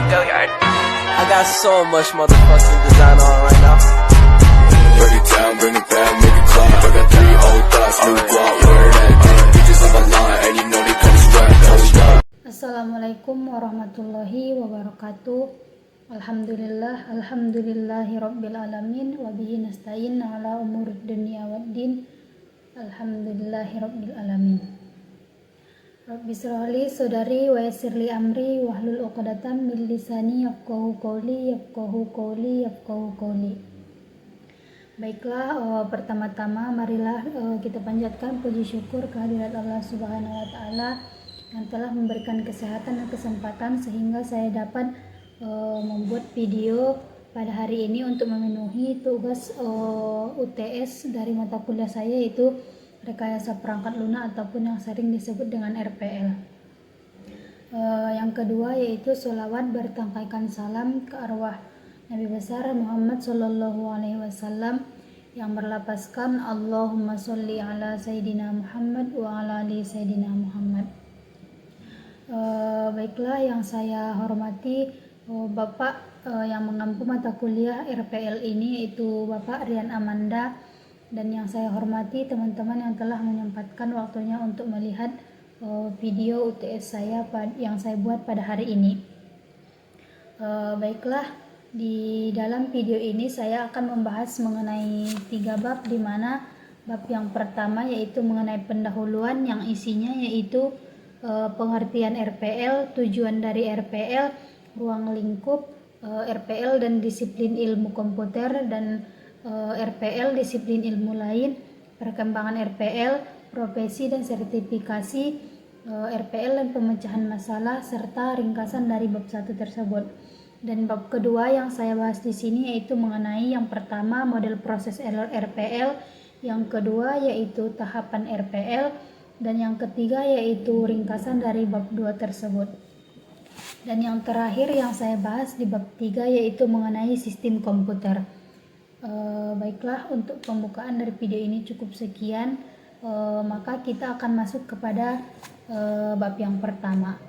I got so much motherfucking design on right now. Break it down, bring it back, make it clap. I got 3 old thoughts, new guap, where that dick. Bitches on my line, and you know they come strapped, don't stop. Assalamualaikum warahmatullahi wabarakatuh. Alhamdulillahi rabbil alamin wa bihi nasta'in ala umurid dunya waddin. Alhamdulillahi rabbil alamin. Rabbi shrahli sadri wa yassirli amri wahlul 'uqdatam min lisani yafqahu qawli. Baiklah, pertama-tama marilah kita panjatkan puji syukur kehadirat Allah Subhanahu wa taala yang telah memberikan kesehatan dan kesempatan sehingga saya dapat membuat video pada hari ini untuk memenuhi tugas UTS dari mata kuliah saya, yaitu rekayasa perangkat lunak ataupun yang sering disebut dengan RPL. Yang kedua yaitu sholawat bertangkaikan salam ke arwah Nabi besar Muhammad Sallallahu Alaihi Wasallam yang berlapaskan Allahumma sholli ala Sayyidina Muhammad wa ala ali Sayyidina Muhammad. Baiklah, yang saya hormati Bapak yang mengampu mata kuliah RPL ini, yaitu Bapak Rian Amanda, dan yang saya hormati teman-teman yang telah menyempatkan waktunya untuk melihat video UTS saya yang saya buat pada hari ini. Baiklah, di dalam video ini saya akan membahas mengenai 3 bab, di mana bab yang pertama yaitu mengenai pendahuluan yang isinya yaitu pengertian RPL, tujuan dari RPL, ruang lingkup RPL dan disiplin ilmu komputer, dan RPL disiplin ilmu lain, perkembangan RPL, profesi dan sertifikasi RPL dan pemecahan masalah, serta ringkasan dari bab 1 tersebut. Dan bab kedua yang saya bahas di sini yaitu mengenai yang pertama model proses RPL, yang kedua yaitu tahapan RPL, dan yang ketiga yaitu ringkasan dari bab 2 tersebut. Dan yang terakhir yang saya bahas di bab 3 yaitu mengenai sistem komputer. Baiklah, untuk pembukaan dari video ini cukup sekian. Maka kita akan masuk kepada bab yang pertama.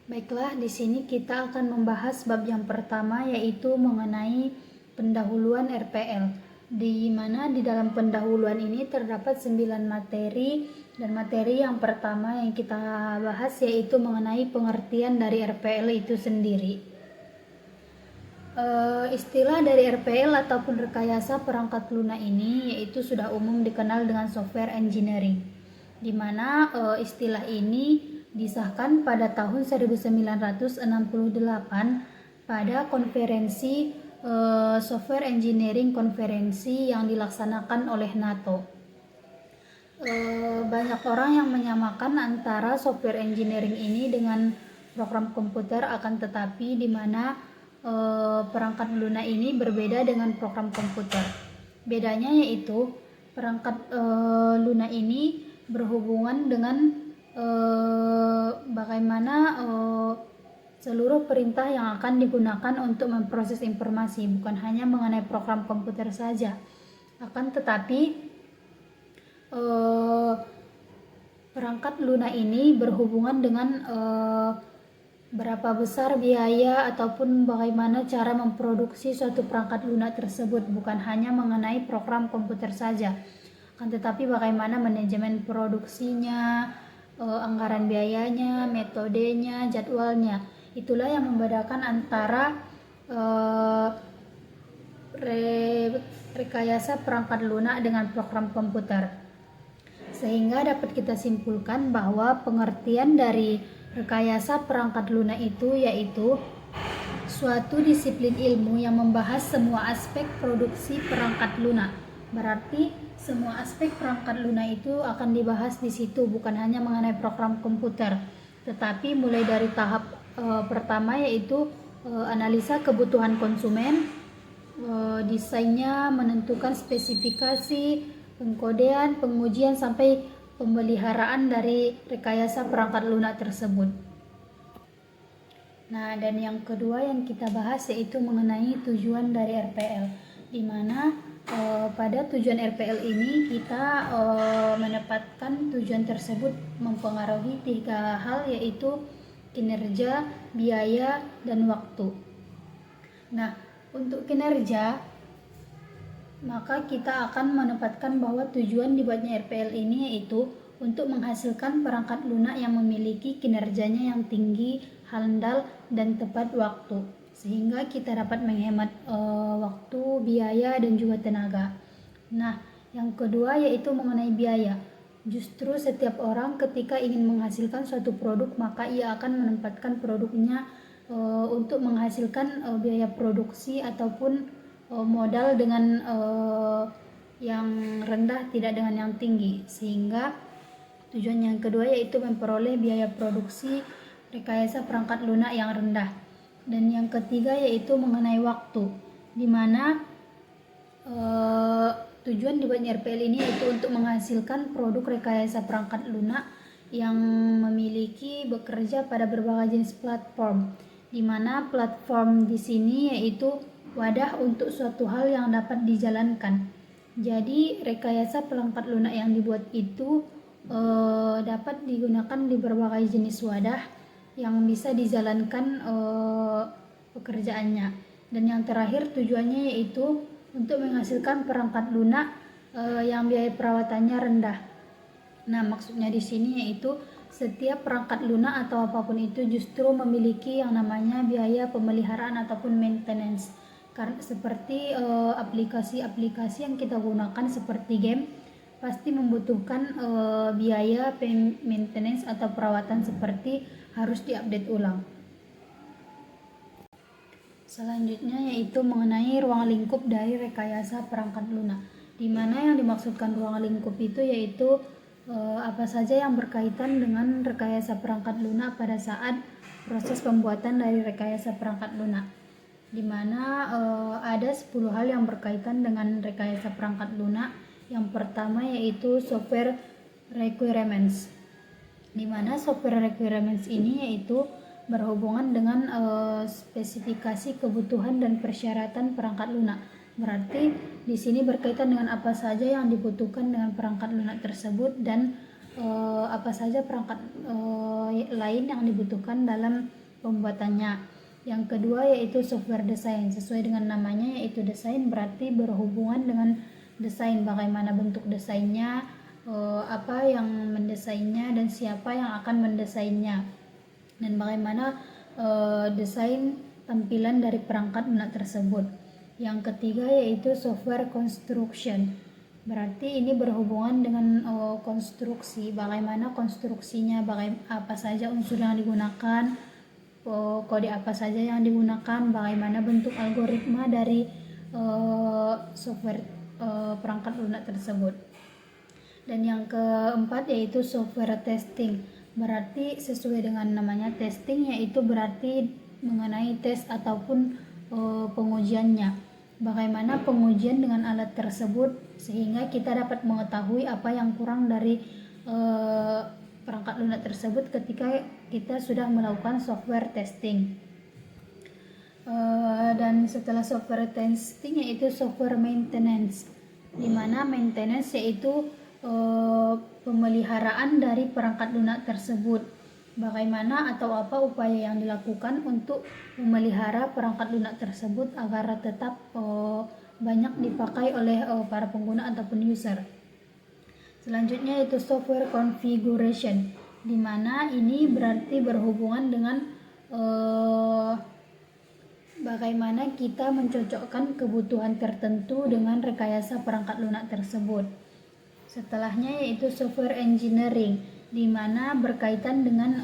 Baiklah, di sini kita akan membahas bab yang pertama yaitu mengenai pendahuluan RPL, di mana di dalam pendahuluan ini terdapat 9 materi, dan materi yang pertama yang kita bahas yaitu mengenai pengertian dari RPL itu sendiri. Istilah dari RPL ataupun rekayasa perangkat lunak ini yaitu sudah umum dikenal dengan software engineering, di mana istilah ini disahkan pada tahun 1968 pada konferensi software engineering konferensi yang dilaksanakan oleh NATO. Banyak orang yang menyamakan antara software engineering ini dengan program komputer, akan tetapi di mana perangkat lunak ini berbeda dengan program komputer. Bedanya yaitu perangkat lunak ini berhubungan dengan bagaimana seluruh perintah yang akan digunakan untuk memproses informasi, bukan hanya mengenai program komputer saja. Akan tetapi perangkat lunak ini berhubungan dengan berapa besar biaya ataupun bagaimana cara memproduksi suatu perangkat lunak tersebut, bukan hanya mengenai program komputer saja, akan tetapi bagaimana manajemen produksinya, anggaran biayanya, metodenya, jadwalnya. Itulah yang membedakan antara rekayasa perangkat lunak dengan program komputer. Sehingga dapat kita simpulkan bahwa pengertian dari rekayasa perangkat lunak itu yaitu suatu disiplin ilmu yang membahas semua aspek produksi perangkat lunak. Berarti semua aspek perangkat lunak itu akan dibahas di situ, bukan hanya mengenai program komputer, tetapi mulai dari tahap pertama yaitu analisa kebutuhan konsumen, desainnya, menentukan spesifikasi, pengkodean, pengujian sampai pemeliharaan dari rekayasa perangkat lunak tersebut. Nah, dan yang kedua yang kita bahas yaitu mengenai tujuan dari RPL, di mana pada tujuan RPL ini kita menempatkan tujuan tersebut mempengaruhi 3 hal, yaitu kinerja, biaya, dan waktu. Nah, untuk kinerja, maka kita akan menempatkan bahwa tujuan dibuatnya RPL ini yaitu untuk menghasilkan perangkat lunak yang memiliki kinerjanya yang tinggi, handal, dan tepat waktu, sehingga kita dapat menghemat waktu, biaya, dan juga tenaga. Nah, yang kedua yaitu mengenai biaya. Justru setiap orang ketika ingin menghasilkan suatu produk, maka ia akan menempatkan produknya untuk menghasilkan biaya produksi ataupun modal dengan yang rendah, tidak dengan yang tinggi, sehingga tujuan yang kedua yaitu memperoleh biaya produksi rekayasa perangkat lunak yang rendah. Dan yang ketiga yaitu mengenai waktu, di mana tujuan dibuatnya RPL ini yaitu untuk menghasilkan produk rekayasa perangkat lunak yang memiliki bekerja pada berbagai jenis platform, di mana platform di sini yaitu wadah untuk suatu hal yang dapat dijalankan. Jadi rekayasa perangkat lunak yang dibuat itu dapat digunakan di berbagai jenis wadah yang bisa dijalankan pekerjaannya. Dan yang terakhir tujuannya yaitu untuk menghasilkan perangkat lunak yang biaya perawatannya rendah. Nah, maksudnya di sini yaitu setiap perangkat lunak atau apapun itu justru memiliki yang namanya biaya pemeliharaan ataupun maintenance. Karena seperti aplikasi-aplikasi yang kita gunakan seperti game pasti membutuhkan biaya maintenance atau perawatan seperti harus diupdate ulang. Selanjutnya yaitu mengenai ruang lingkup dari rekayasa perangkat lunak, di mana yang dimaksudkan ruang lingkup itu yaitu apa saja yang berkaitan dengan rekayasa perangkat lunak pada saat proses pembuatan dari rekayasa perangkat lunak, di mana ada 10 hal yang berkaitan dengan rekayasa perangkat lunak. Yang pertama yaitu software requirements, di mana software requirements ini yaitu berhubungan dengan spesifikasi kebutuhan dan persyaratan perangkat lunak. Berarti di sini berkaitan dengan apa saja yang dibutuhkan dengan perangkat lunak tersebut dan apa saja perangkat lain yang dibutuhkan dalam pembuatannya. Yang kedua yaitu software design. Sesuai dengan namanya yaitu desain, berarti berhubungan dengan desain, bagaimana bentuk desainnya, apa yang mendesainnya, dan siapa yang akan mendesainnya, dan bagaimana desain tampilan dari perangkat lunak tersebut. Yang ketiga yaitu software construction. Berarti ini berhubungan dengan konstruksi, bagaimana konstruksinya, apa saja unsur yang digunakan, kode apa saja yang digunakan, bagaimana bentuk algoritma dari software perangkat lunak tersebut. Dan yang keempat yaitu software testing. Berarti sesuai dengan namanya testing, yaitu berarti mengenai tes ataupun pengujiannya. Bagaimana pengujian dengan alat tersebut sehingga kita dapat mengetahui apa yang kurang dari perangkat lunak tersebut ketika kita sudah melakukan software testing. Dan setelah software testing yaitu software maintenance, di mana maintenance yaitu pemeliharaan dari perangkat lunak tersebut. Bagaimana atau apa upaya yang dilakukan untuk memelihara perangkat lunak tersebut agar tetap banyak dipakai oleh para pengguna ataupun user. Selanjutnya yaitu software configuration, di mana ini berarti berhubungan dengan bagaimana kita mencocokkan kebutuhan tertentu dengan rekayasa perangkat lunak tersebut. Setelahnya yaitu software engineering, di mana berkaitan dengan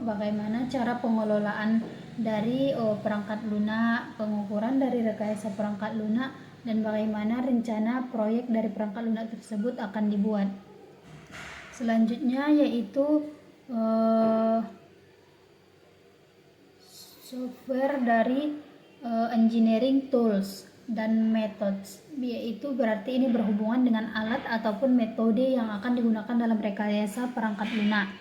bagaimana cara pengelolaan dari perangkat lunak, pengukuran dari rekayasa perangkat lunak, dan bagaimana rencana proyek dari perangkat lunak tersebut akan dibuat. Selanjutnya yaitu software dari engineering tools dan methods, yaitu berarti ini berhubungan dengan alat ataupun metode yang akan digunakan dalam rekayasa perangkat lunak.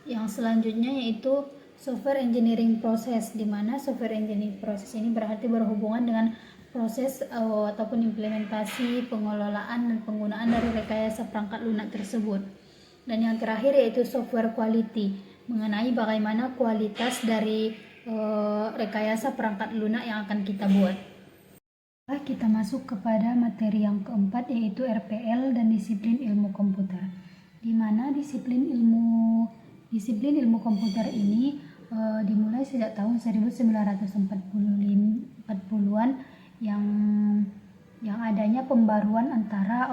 Yang selanjutnya yaitu software engineering process, di mana software engineering process ini berarti berhubungan dengan proses ataupun implementasi, pengelolaan, dan penggunaan dari rekayasa perangkat lunak tersebut. Dan yang terakhir yaitu software quality, mengenai bagaimana kualitas dari rekayasa perangkat lunak yang akan kita buat. Kita masuk kepada materi yang keempat, yaitu RPL dan disiplin ilmu komputer. Di mana disiplin ilmu komputer ini dimulai sejak tahun 1940-an yang adanya pembaruan antara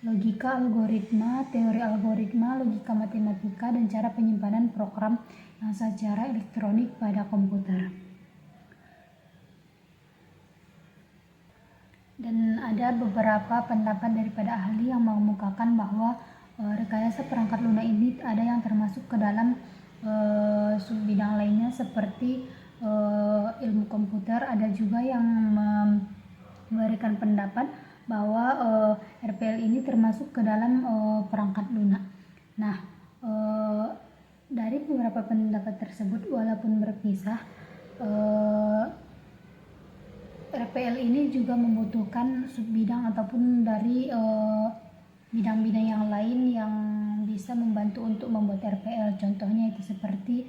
logika algoritma, teori algoritma, logika matematika, dan cara penyimpanan program yang secara elektronik pada komputer. Dan ada beberapa pendapat daripada ahli yang mengemukakan bahwa rekayasa perangkat lunak ini ada yang termasuk ke dalam subbidang lainnya seperti ilmu komputer. Ada juga yang memberikan pendapat bahwa RPL ini termasuk ke dalam perangkat lunak. Nah, dari beberapa pendapat tersebut walaupun berpisah, RPL ini juga membutuhkan subbidang ataupun dari bidang-bidang yang lain yang bisa membantu untuk membuat RPL. Contohnya itu seperti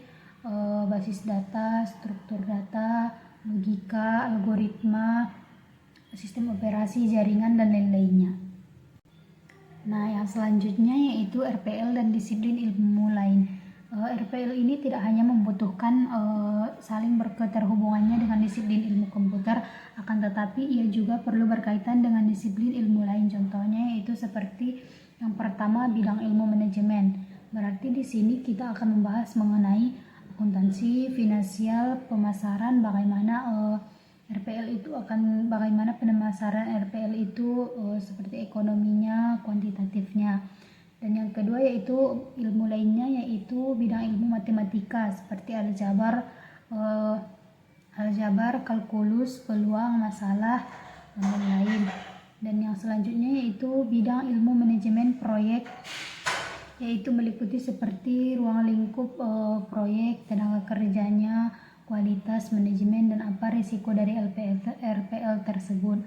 basis data, struktur data, logika, algoritma, sistem operasi, jaringan, dan lain-lainnya. Nah, yang selanjutnya yaitu RPL dan disiplin ilmu lain. RPL ini tidak hanya membutuhkan saling berketerhubungannya dengan disiplin ilmu komputer, akan tetapi ia juga perlu berkaitan dengan disiplin ilmu lain. Contohnya yaitu seperti yang pertama, bidang ilmu manajemen. Berarti di sini kita akan membahas mengenai akuntansi, finansial, pemasaran, bagaimana bagaimana pemasaran RPL itu seperti ekonominya, kuantitatifnya. Dan yang kedua yaitu ilmu lainnya, yaitu bidang ilmu matematika seperti aljabar, kalkulus, peluang, masalah, dan lain-lain. Dan yang selanjutnya yaitu bidang ilmu manajemen proyek, yaitu meliputi seperti ruang lingkup proyek, tenaga kerjanya, kualitas, manajemen, dan apa risiko dari RPL tersebut.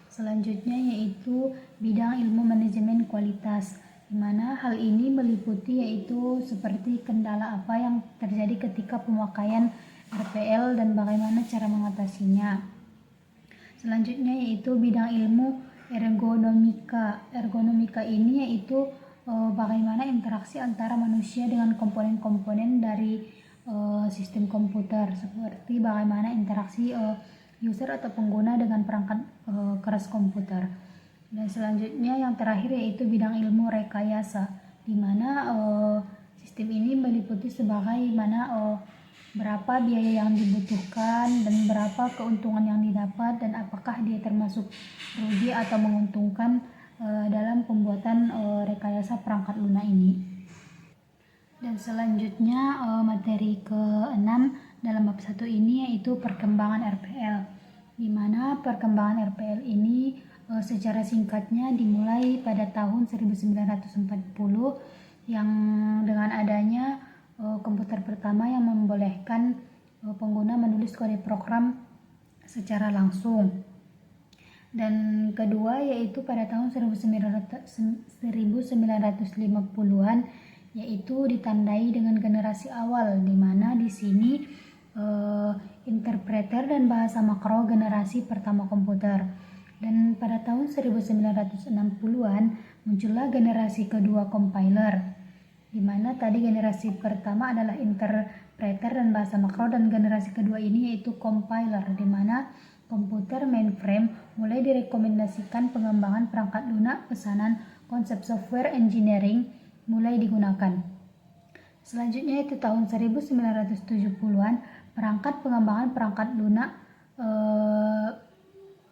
Selanjutnya yaitu bidang ilmu manajemen kualitas, di mana hal ini meliputi yaitu seperti kendala apa yang terjadi ketika pemakaian RPL dan bagaimana cara mengatasinya. Selanjutnya yaitu bidang ilmu ergonomika. Ergonomika ini yaitu bagaimana interaksi antara manusia dengan komponen-komponen dari sistem komputer, seperti bagaimana interaksi user atau pengguna dengan perangkat keras komputer. Dan selanjutnya yang terakhir yaitu bidang ilmu rekayasa, di mana sistem ini meliputi sebagaimana berapa biaya yang dibutuhkan dan berapa keuntungan yang didapat, dan apakah dia termasuk rugi atau menguntungkan dalam pembuatan rekayasa perangkat lunak ini. Dan selanjutnya materi ke-6 dalam bab 1 ini yaitu perkembangan RPL, di mana perkembangan RPL ini secara singkatnya dimulai pada tahun 1940 yang dengan adanya komputer pertama yang membolehkan pengguna menulis kode program secara langsung. Dan kedua yaitu pada tahun 1950-an, yaitu ditandai dengan generasi awal, di mana di sini interpreter dan bahasa makro generasi pertama komputer. Dan pada tahun 1960-an muncullah generasi kedua compiler, di mana tadi generasi pertama adalah interpreter dan bahasa makro, dan generasi kedua ini yaitu compiler, di mana komputer mainframe mulai direkomendasikan pengembangan perangkat lunak pesanan, konsep software engineering mulai digunakan. Selanjutnya itu tahun 1970-an pengembangan perangkat lunak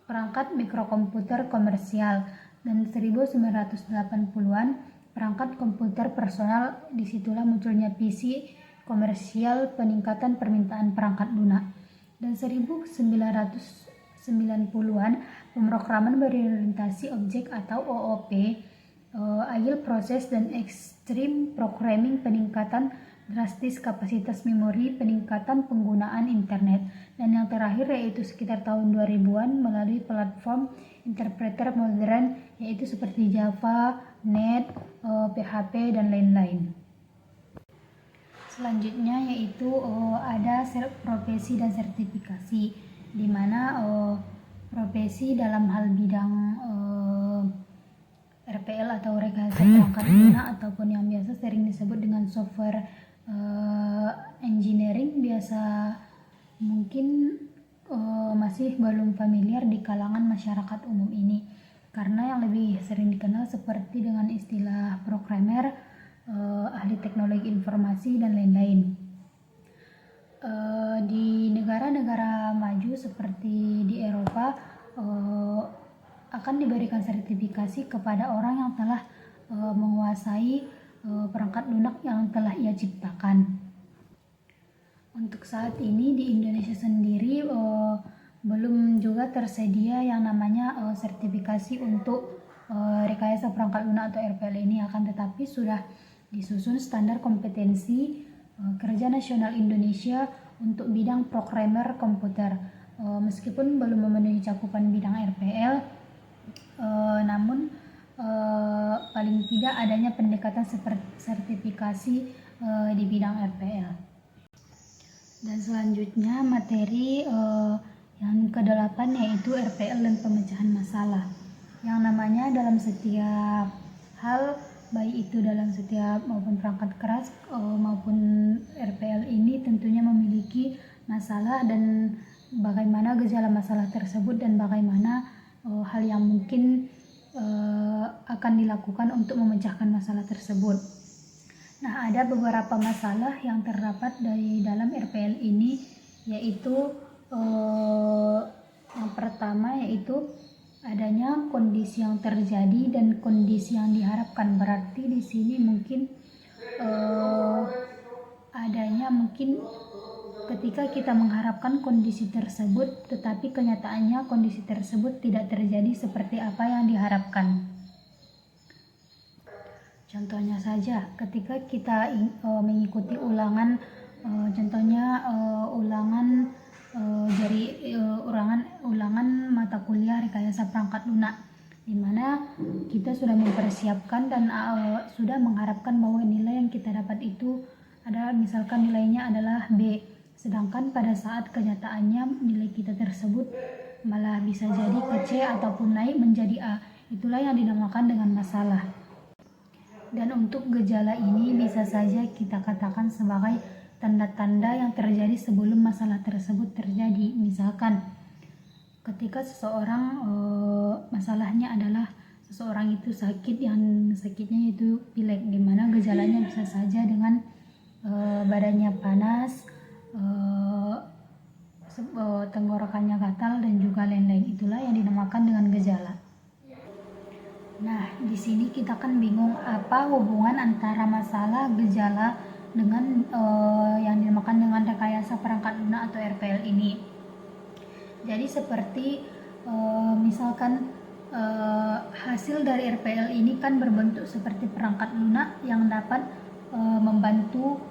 perangkat mikrokomputer komersial, dan 1980-an perangkat komputer personal. Disitulah munculnya PC komersial, peningkatan permintaan perangkat lunak. Dan 1990-an pemrograman berorientasi objek atau OOP, Agile Process dan Extreme Programming, peningkatan drastis kapasitas memori, peningkatan penggunaan internet. Dan yang terakhir yaitu sekitar tahun 2000-an melalui platform interpreter modern yaitu seperti Java, Net, PHP, dan lain-lain. Selanjutnya yaitu ada profesi dan sertifikasi, di mana profesi dalam hal bidang RPL atau rekayasa perangkat lunak ataupun yang biasa sering disebut dengan software engineering, biasa mungkin masih belum familiar di kalangan masyarakat umum ini, karena yang lebih sering dikenal seperti dengan istilah programmer, ahli teknologi informasi dan lain-lain. Di negara-negara maju seperti di Eropa akan diberikan sertifikasi kepada orang yang telah menguasai perangkat lunak yang telah ia ciptakan. Untuk saat ini di Indonesia sendiri belum juga tersedia yang namanya sertifikasi untuk rekayasa perangkat lunak atau RPL ini, akan tetapi sudah disusun standar kompetensi kerja nasional Indonesia untuk bidang programmer komputer. Meskipun belum memenuhi cakupan bidang RPL, namun paling tidak adanya pendekatan sertifikasi di bidang RPL. Dan selanjutnya materi yang ke-8 yaitu RPL dan pemecahan masalah, yang namanya dalam setiap hal, baik itu dalam setiap maupun perangkat keras maupun RPL ini tentunya memiliki masalah, dan bagaimana gejala masalah tersebut dan bagaimana hal yang mungkin akan dilakukan untuk memecahkan masalah tersebut. Nah, ada beberapa masalah yang terdapat dari dalam RPL ini, yaitu yang pertama yaitu adanya kondisi yang terjadi dan kondisi yang diharapkan. Berarti di sini mungkin adanya mungkin ketika kita mengharapkan kondisi tersebut, tetapi kenyataannya kondisi tersebut tidak terjadi seperti apa yang diharapkan. Contohnya saja, ketika kita mengikuti ulangan, contohnya ulangan mata kuliah rekayasa perangkat lunak, di mana kita sudah mempersiapkan dan sudah mengharapkan bahwa nilai yang kita dapat itu adalah, misalkan nilainya adalah B, sedangkan pada saat kenyataannya nilai kita tersebut malah bisa jadi ke C ataupun naik menjadi A. Itulah yang dinamakan dengan masalah. Dan untuk gejala ini bisa saja kita katakan sebagai tanda-tanda yang terjadi sebelum masalah tersebut terjadi. Misalkan ketika seseorang masalahnya adalah seseorang itu sakit, yang sakitnya itu pilek, di mana gejalanya bisa saja dengan badannya panas, tenggorokannya gatal dan juga lain-lain. Itulah yang dinamakan dengan gejala. Nah, di sini kita kan bingung apa hubungan antara masalah, gejala dengan yang dinamakan dengan rekayasa perangkat lunak atau RPL ini. Jadi seperti misalkan hasil dari RPL ini kan berbentuk seperti perangkat lunak yang dapat membantu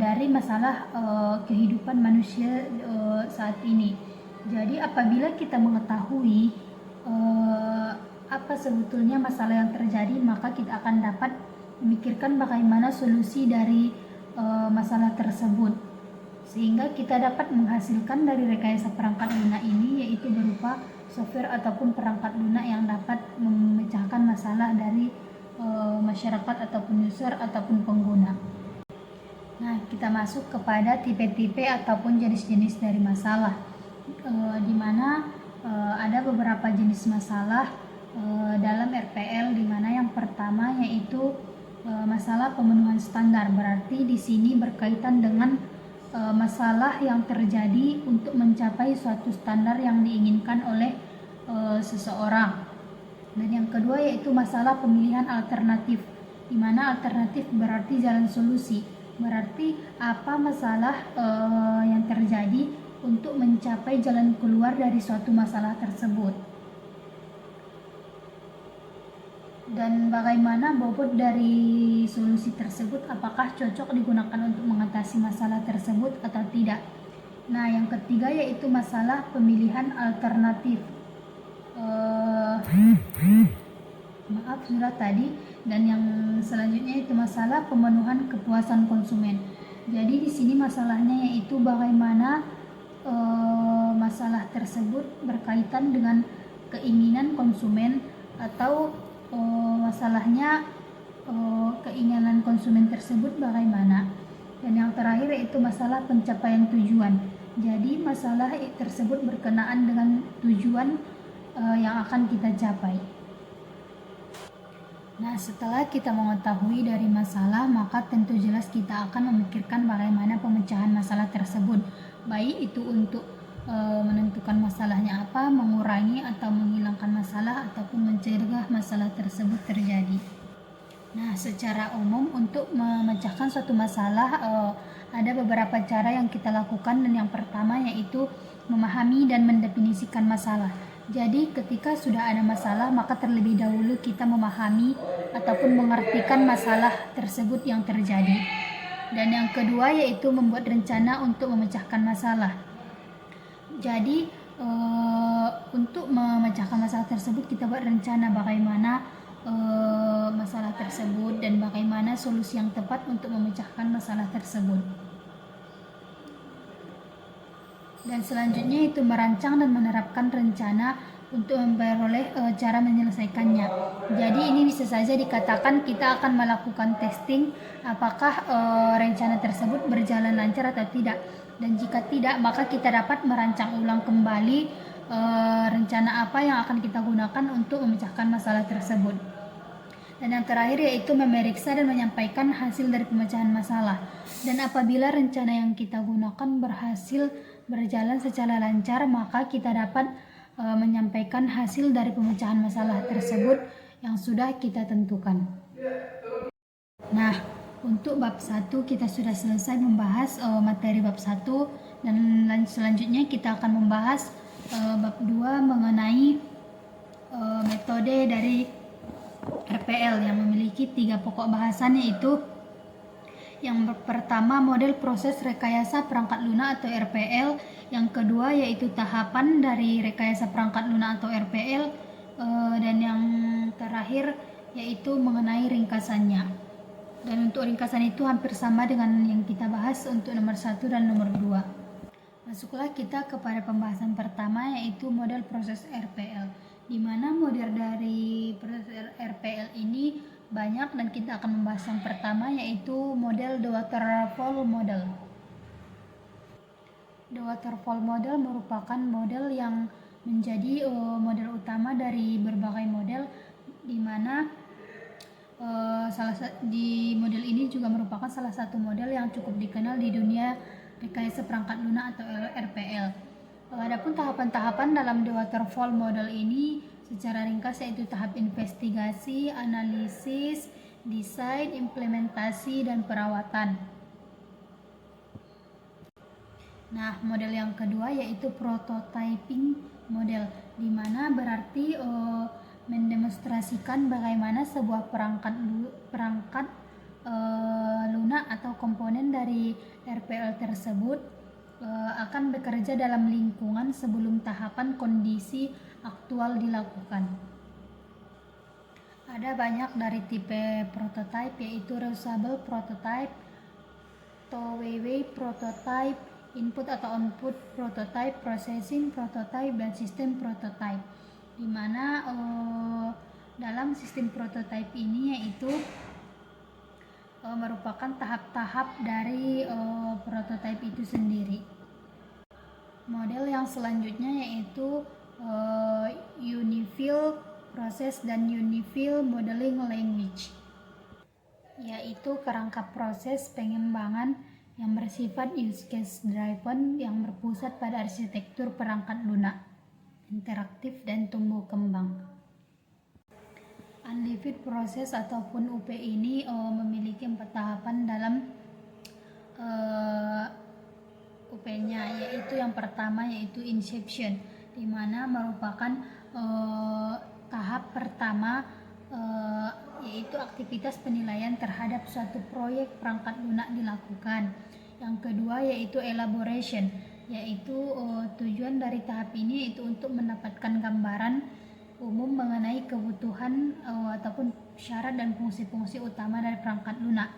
dari masalah kehidupan manusia saat ini. Jadi apabila kita mengetahui apa sebetulnya masalah yang terjadi, maka kita akan dapat memikirkan bagaimana solusi dari masalah tersebut, sehingga kita dapat menghasilkan dari rekayasa perangkat lunak ini, yaitu berupa software ataupun perangkat lunak yang dapat memecahkan masalah dari masyarakat ataupun user ataupun pengguna. Nah, kita masuk kepada tipe-tipe ataupun jenis-jenis dari masalah, di mana ada beberapa jenis masalah dalam RPL, di mana yang pertama yaitu masalah pemenuhan standar. Berarti di sini berkaitan dengan masalah yang terjadi untuk mencapai suatu standar yang diinginkan oleh seseorang. Dan yang kedua yaitu masalah pemilihan alternatif, di mana alternatif berarti jalan solusi. Berarti apa masalah yang terjadi untuk mencapai jalan keluar dari suatu masalah tersebut. Dan bagaimana bobot dari solusi tersebut, apakah cocok digunakan untuk mengatasi masalah tersebut atau tidak. Nah, yang ketiga yaitu masalah pemilihan alternatif. Maaf sudah tadi. Dan yang selanjutnya itu masalah pemenuhan kepuasan konsumen. Jadi di sini masalahnya yaitu bagaimana masalah tersebut berkaitan dengan keinginan konsumen atau masalahnya keinginan konsumen tersebut bagaimana. Dan yang terakhir yaitu masalah pencapaian tujuan. Jadi masalah tersebut berkenaan dengan tujuan yang akan kita capai. Nah, setelah kita mengetahui dari masalah, maka tentu jelas kita akan memikirkan bagaimana pemecahan masalah tersebut. Baik itu untuk menentukan masalahnya apa, mengurangi atau menghilangkan masalah, ataupun mencegah masalah tersebut terjadi. Nah, secara umum untuk memecahkan suatu masalah ada beberapa cara yang kita lakukan, dan yang pertama yaitu memahami dan mendefinisikan masalah. Jadi ketika sudah ada masalah, maka terlebih dahulu kita memahami ataupun mengartikan masalah tersebut yang terjadi. Dan yang kedua yaitu membuat rencana untuk memecahkan masalah. Jadi untuk memecahkan masalah tersebut kita buat rencana bagaimana masalah tersebut dan bagaimana solusi yang tepat untuk memecahkan masalah tersebut. Dan selanjutnya itu merancang dan menerapkan rencana untuk memperoleh cara menyelesaikannya. Jadi ini bisa saja dikatakan kita akan melakukan testing apakah rencana tersebut berjalan lancar atau tidak. Dan jika tidak, maka kita dapat merancang ulang kembali rencana apa yang akan kita gunakan untuk memecahkan masalah tersebut. Dan yang terakhir yaitu memeriksa dan menyampaikan hasil dari pemecahan masalah. Dan apabila rencana yang kita gunakan berhasil berjalan secara lancar, maka kita dapat menyampaikan hasil dari pemecahan masalah tersebut yang sudah kita tentukan. Nah, untuk bab 1 kita sudah selesai membahas materi bab 1, dan selanjutnya kita akan membahas bab 2 mengenai metode dari RPL yang memiliki 3 pokok bahasan, yaitu yang pertama model proses rekayasa perangkat lunak atau RPL, yang kedua yaitu tahapan dari rekayasa perangkat lunak atau RPL, dan yang terakhir yaitu mengenai ringkasannya. Dan untuk ringkasan itu hampir sama dengan yang kita bahas untuk nomor 1 dan nomor 2. Masuklah kita kepada pembahasan pertama, yaitu model proses RPL, di mana model dari proses RPL ini banyak, dan kita akan membahas yang pertama yaitu model the waterfall model. The waterfall model merupakan model yang menjadi model utama dari berbagai model, di mana di model ini juga merupakan salah satu model yang cukup dikenal di dunia rekayasa perangkat lunak atau RPL. Adapun tahapan-tahapan dalam the waterfall model ini secara ringkas yaitu tahap investigasi, analisis, desain, implementasi, dan perawatan. Nah, model yang kedua yaitu prototyping model, di mana berarti mendemonstrasikan bagaimana sebuah perangkat lunak atau komponen dari RPL tersebut akan bekerja dalam lingkungan sebelum tahapan kondisi aktual dilakukan. Ada banyak dari tipe prototype, yaitu reusable prototype, throwaway prototype, input atau output prototype, processing prototype, dan sistem prototype. Di mana dalam sistem prototype ini yaitu merupakan tahap-tahap dari prototype itu sendiri. Model yang selanjutnya yaitu Unified Process dan Unified Modeling Language, yaitu kerangka proses pengembangan yang bersifat use case driven yang berpusat pada arsitektur perangkat lunak, interaktif, dan tumbuh kembang. Unlived Process ataupun UP ini memiliki 4 tahapan dalam UP-nya, yaitu yang pertama yaitu Inception, di mana merupakan tahap pertama yaitu aktivitas penilaian terhadap suatu proyek perangkat lunak dilakukan. Yang kedua yaitu Elaboration, yaitu tujuan dari tahap ini yaitu untuk mendapatkan gambaran umum mengenai kebutuhan ataupun syarat dan fungsi-fungsi utama dari perangkat lunak.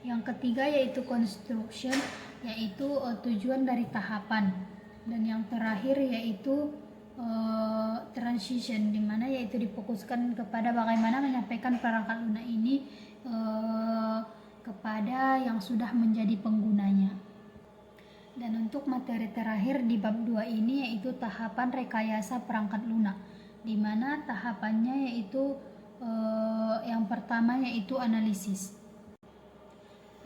Yang ketiga yaitu construction, yaitu tujuan dari tahapan. Dan yang terakhir yaitu transition, dimana yaitu difokuskan kepada bagaimana menyampaikan perangkat lunak ini kepada yang sudah menjadi penggunanya. Dan untuk materi terakhir di bab 2 ini yaitu tahapan rekayasa perangkat lunak, dimana tahapannya yaitu yang pertama yaitu analisis.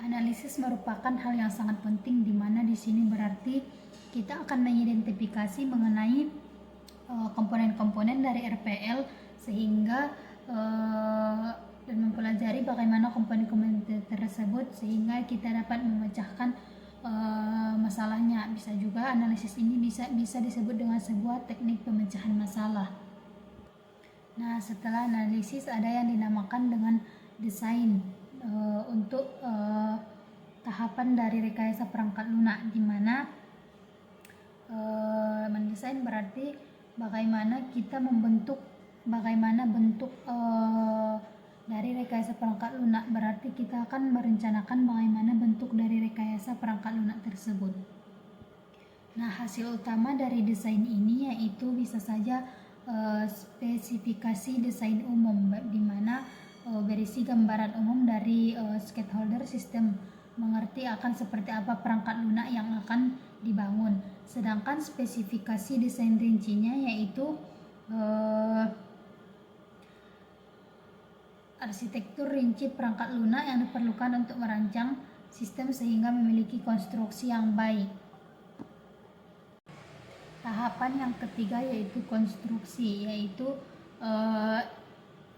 Analisis merupakan hal yang sangat penting, dimana di sini berarti kita akan mengidentifikasi mengenai komponen-komponen dari RPL sehingga dan mempelajari bagaimana komponen-komponen tersebut sehingga kita dapat memecahkan masalahnya. Bisa juga analisis ini bisa disebut dengan sebuah teknik pemecahan masalah. Nah, setelah analisis ada yang dinamakan dengan desain untuk tahapan dari rekayasa perangkat lunak, di mana mendesain berarti bagaimana kita bentuk dari rekayasa perangkat lunak, berarti kita akan merencanakan bagaimana bentuk dari rekayasa perangkat lunak tersebut. Nah, hasil utama dari desain ini yaitu bisa saja spesifikasi desain umum, di mana berisi gambaran umum dari stakeholder sistem, mengerti akan seperti apa perangkat lunak yang akan dibangun. Sedangkan spesifikasi desain rincinya yaitu arsitektur rinci perangkat lunak yang diperlukan untuk merancang sistem sehingga memiliki konstruksi yang baik. Tahapan yang ketiga yaitu konstruksi, yaitu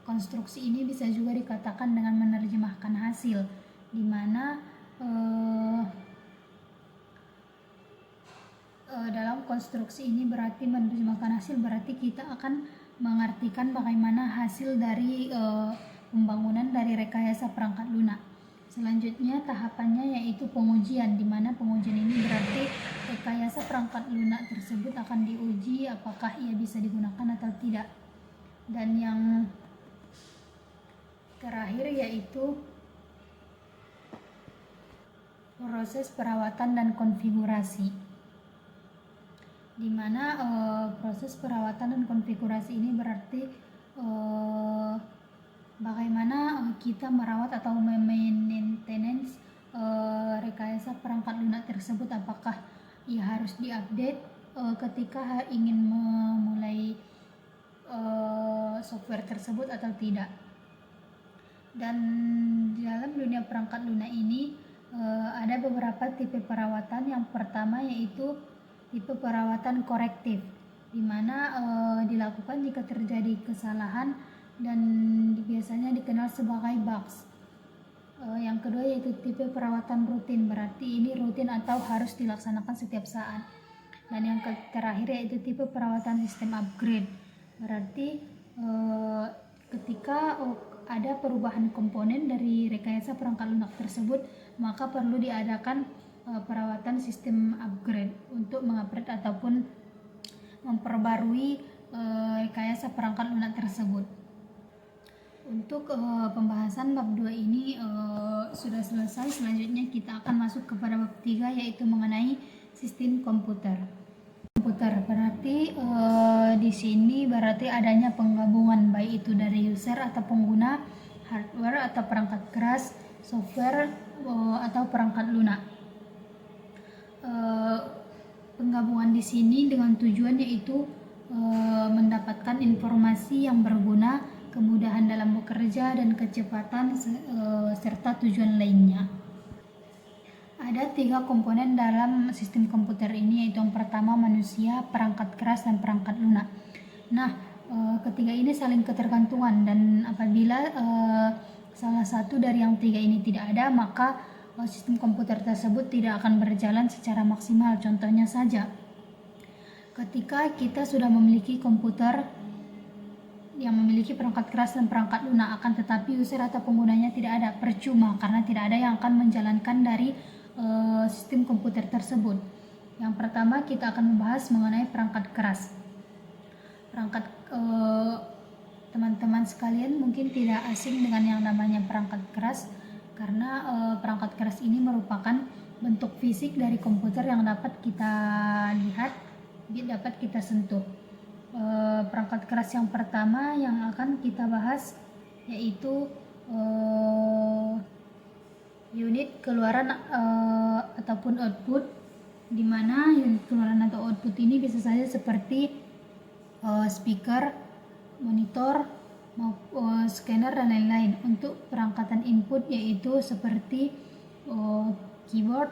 konstruksi ini bisa juga dikatakan dengan menerjemahkan hasil, di mana dalam konstruksi ini berarti menerjemahkan hasil, berarti kita akan mengartikan bagaimana hasil dari pembangunan dari rekayasa perangkat lunak. Selanjutnya tahapannya yaitu pengujian, di mana pengujian ini berarti rekayasa perangkat lunak tersebut akan diuji apakah ia bisa digunakan atau tidak. Dan yang terakhir yaitu proses perawatan dan konfigurasi, di mana proses perawatan dan konfigurasi ini berarti bagaimana kita merawat atau maintenance rekayasa perangkat lunak tersebut, apakah ia harus diupdate ketika ingin memulai software tersebut atau tidak. Dan di dalam dunia perangkat lunak ini ada beberapa tipe perawatan. Yang pertama yaitu tipe perawatan korektif, di mana dilakukan jika terjadi kesalahan dan biasanya dikenal sebagai bugs. Yang kedua yaitu tipe perawatan rutin, berarti ini rutin atau harus dilaksanakan setiap saat. Dan yang terakhir yaitu tipe perawatan sistem upgrade, berarti ketika ada perubahan komponen dari rekayasa perangkat lunak tersebut, maka perlu diadakan perawatan sistem upgrade untuk mengupgrade ataupun memperbarui rekayasa perangkat lunak tersebut. Untuk pembahasan bab 2 ini sudah selesai. Selanjutnya kita akan masuk kepada bab 3 yaitu mengenai sistem komputer. Komputer berarti di sini berarti adanya penggabungan baik itu dari user atau pengguna, hardware atau perangkat keras, software atau perangkat lunak. Penggabungan di sini dengan tujuan yaitu mendapatkan informasi yang berguna, kemudahan dalam bekerja dan kecepatan serta tujuan lainnya. Ada 3 komponen dalam sistem komputer ini, yaitu yang pertama manusia, perangkat keras, dan perangkat lunak. Nah, ketiga ini saling ketergantungan, dan apabila salah satu dari yang 3 ini tidak ada, maka sistem komputer tersebut tidak akan berjalan secara maksimal. Contohnya saja, ketika kita sudah memiliki komputer yang memiliki perangkat keras dan perangkat lunak, akan tetapi user atau penggunanya tidak ada, percuma, karena tidak ada yang akan menjalankan dari sistem komputer tersebut. Yang pertama kita akan membahas mengenai perangkat keras. Perangkat teman-teman sekalian mungkin tidak asing dengan yang namanya perangkat keras, karena perangkat keras ini merupakan bentuk fisik dari komputer yang dapat kita lihat, dapat kita sentuh. Perangkat keras yang pertama yang akan kita bahas yaitu unit keluaran ataupun output, di mana unit keluaran atau output ini bisa saja seperti speaker, monitor, scanner dan lain-lain. Untuk perangkatan input yaitu seperti keyboard,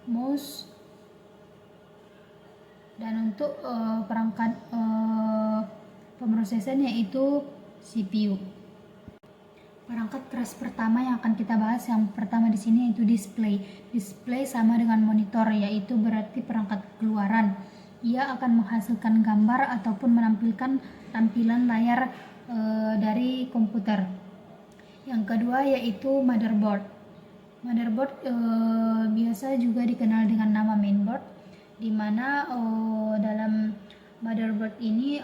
mouse, dan untuk perangkat pemrosesan yaitu CPU. Perangkat keras pertama yang akan kita bahas yang pertama di sini yaitu display. Display sama dengan monitor, yaitu berarti perangkat keluaran. Ia akan menghasilkan gambar ataupun menampilkan tampilan layar dari komputer. Yang kedua yaitu motherboard. Motherboard biasa juga dikenal dengan nama mainboard, di mana dalam motherboard ini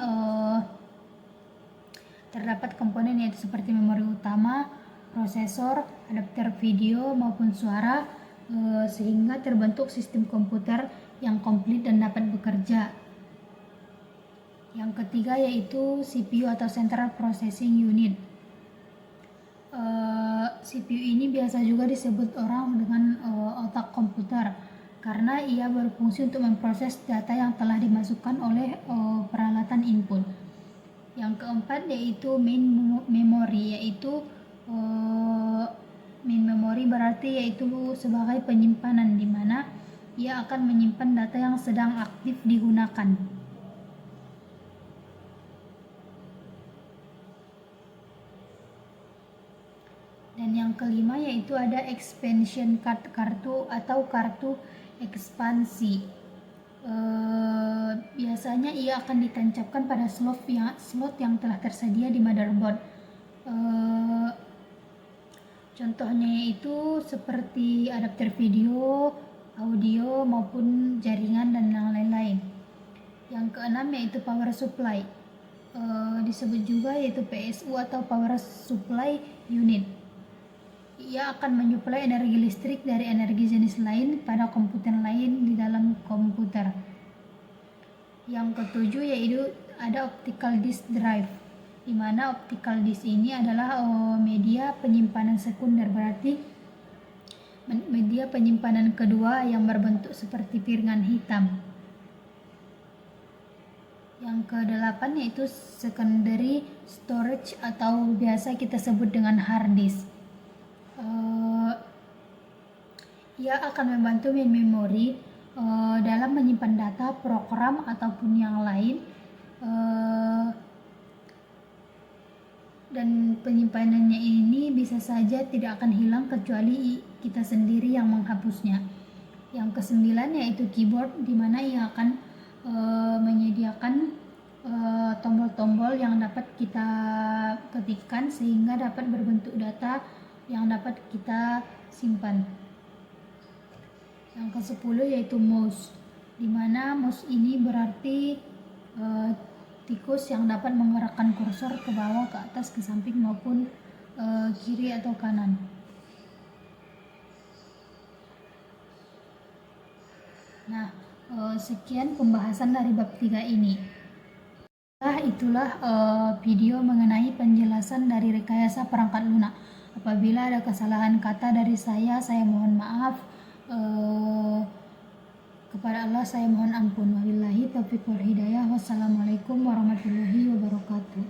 terdapat komponen yaitu seperti memori utama, prosesor, adapter video maupun suara, sehingga terbentuk sistem komputer yang komplit dan dapat bekerja. Yang ketiga yaitu CPU atau Central Processing Unit. CPU ini biasa juga disebut orang dengan otak komputer, karena ia berfungsi untuk memproses data yang telah dimasukkan oleh peralatan input. Yang keempat yaitu main memory, yaitu main memory berarti yaitu sebagai penyimpanan, di mana ia akan menyimpan data yang sedang aktif digunakan. Dan yang kelima yaitu ada expansion card, kartu atau kartu ekspansi. Biasanya ia akan ditancapkan pada slot yang telah tersedia di motherboard. Contohnya yaitu seperti adapter video, audio maupun jaringan dan yang lain-lain. Yang keenam yaitu power supply, disebut juga yaitu PSU atau power supply unit. Ia akan menyuplai energi listrik dari energi jenis lain pada komputer lain di dalam komputer. Yang ketujuh yaitu ada optical disk drive, di mana optical disk ini adalah media penyimpanan sekunder, berarti media penyimpanan kedua yang berbentuk seperti piringan hitam. Yang kedelapan yaitu secondary storage atau biasa kita sebut dengan hard disk. Ia akan membantu main memory dalam menyimpan data, program ataupun yang lain, dan penyimpanannya ini bisa saja tidak akan hilang kecuali kita sendiri yang menghapusnya. Yang kesembilan yaitu keyboard, di mana ia akan menyediakan tombol-tombol yang dapat kita ketikkan sehingga dapat berbentuk data yang dapat kita simpan. Yang ke-10 yaitu mouse, di mana mouse ini berarti tikus yang dapat menggerakkan kursor ke bawah, ke atas, ke samping maupun kiri atau kanan. Nah, sekian pembahasan dari bab 3 ini. Itulah video mengenai penjelasan dari rekayasa perangkat lunak. Apabila ada kesalahan kata dari saya mohon maaf. Kepada Allah saya mohon ampun. Wabillahi taufiq wal hidayah. Wassalamualaikum warahmatullahi wabarakatuh.